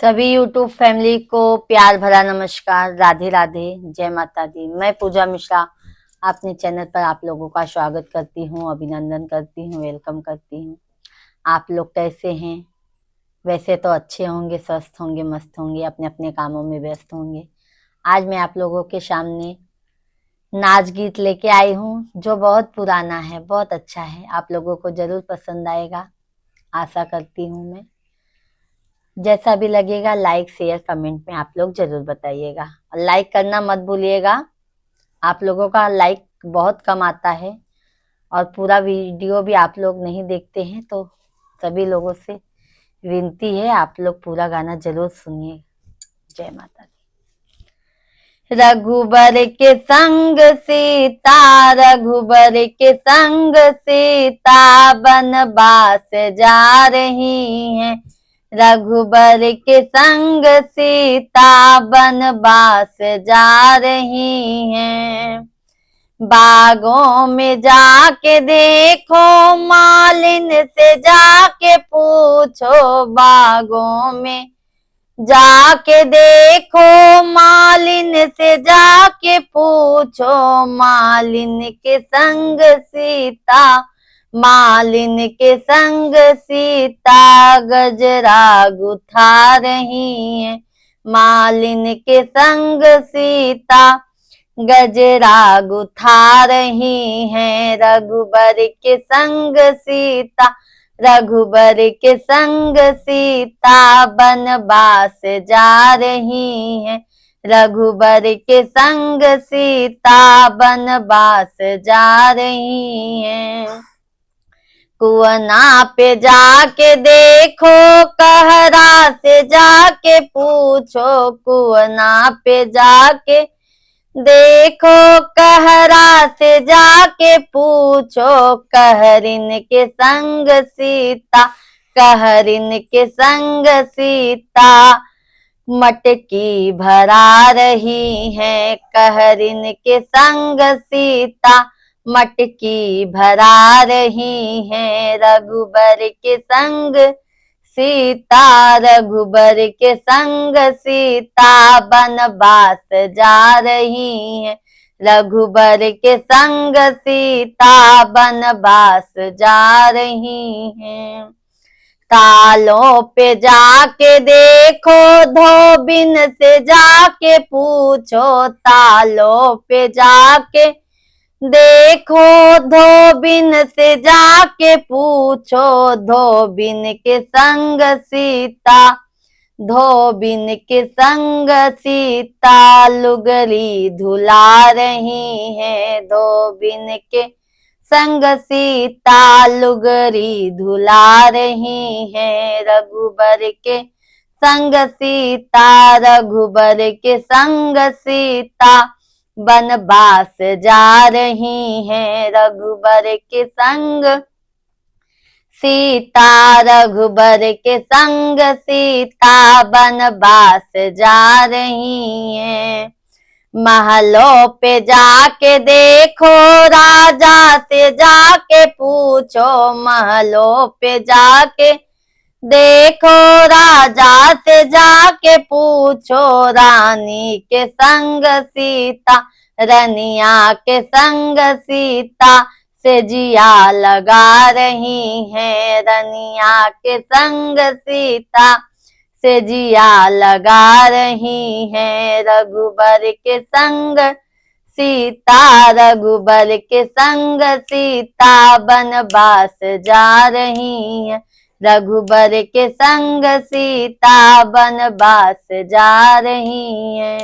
सभी YouTube family को प्यार भरा नमस्कार, राधे राधे, जय माता दी। मैं पूजा मिश्रा अपने चैनल पर आप लोगों का स्वागत करती हूँ, अभिनंदन करती हूँ, वेलकम करती हूँ। आप लोग कैसे हैं? वैसे तो अच्छे होंगे, स्वस्थ होंगे, मस्त होंगे, अपने अपने कामों में व्यस्त होंगे। आज मैं आप लोगों के सामने नाच गीत लेके आई हूँ जो बहुत पुराना है, बहुत अच्छा है। आप लोगों को जरूर पसंद आएगा, आशा करती हूँ मैं। जैसा भी लगेगा लाइक शेयर कमेंट में आप लोग जरूर बताइएगा, और लाइक करना मत भूलिएगा। आप लोगों का लाइक बहुत कम आता है और पूरा वीडियो भी आप लोग नहीं देखते हैं, तो सभी लोगों से विनती है आप लोग पूरा गाना जरूर सुनिए। जय माता दी। रघुबर के संग सीता, रघुबर के संग सीता बनवास जा रही हैं। रघुबर के संग सीता बनवास जा रही हैं। बागों में जाके देखो, मालिन से जाके पूछो। बागों में जाके देखो, मालिन से जाके पूछो। मालिन के संग सीता, मालिन के संग सीता गजरा गुथा रही है। मालिन के संग सीता गजरा गुथा रही हैं। रघुबर के संग सीता, रघुबर के संग सीता बनवास जा रही हैं। रघुबर के संग सीता बनवास जा रही हैं। कुआं पे जाके देखो, कहरा से जाके पूछो। कुआं पे जाके देखो, कहरा से जाके पूछो। कहरिन के संग सीता, कहरिन के संग सीता मटकी भरा रही है। कहरिन के संग सीता मटकी भरा रही है। रघुबर के संग सीता, रघुबर के संग सीता बनवास जा रही है। रघुबर के संग सीता बनवास जा रही हैं। तालों पे जाके देखो, धोबिन से जाके पूछो। तालों पे जाके देखो, धोबिन से जाके पूछो। धोबिन के संग सीता, धोबिन के संग सीता लुगरी धुला रही है। धोबिन के संग सीता लुगरी धुला रही है। रघुबर के संग सीता, रघुबर के संग सीता बनवास जा रही हैं। रघुबर के संग सीता, रघुबर के संग सीता बनवास जा रही हैं। महलों पे जाके देखो, राजा से जाके पूछो। महलों पे जाके देखो, राजा से जाके पूछो। रानी के संग सीता, रनिया के संग सीता से जिया लगा रही है। रनिया के संग सीता से जिया लगा रही है। रघुबर के संग सीता, रघुबर के संग सीता बनवास जा रही है। रघुबर के संग सीता बनवास जा रही है।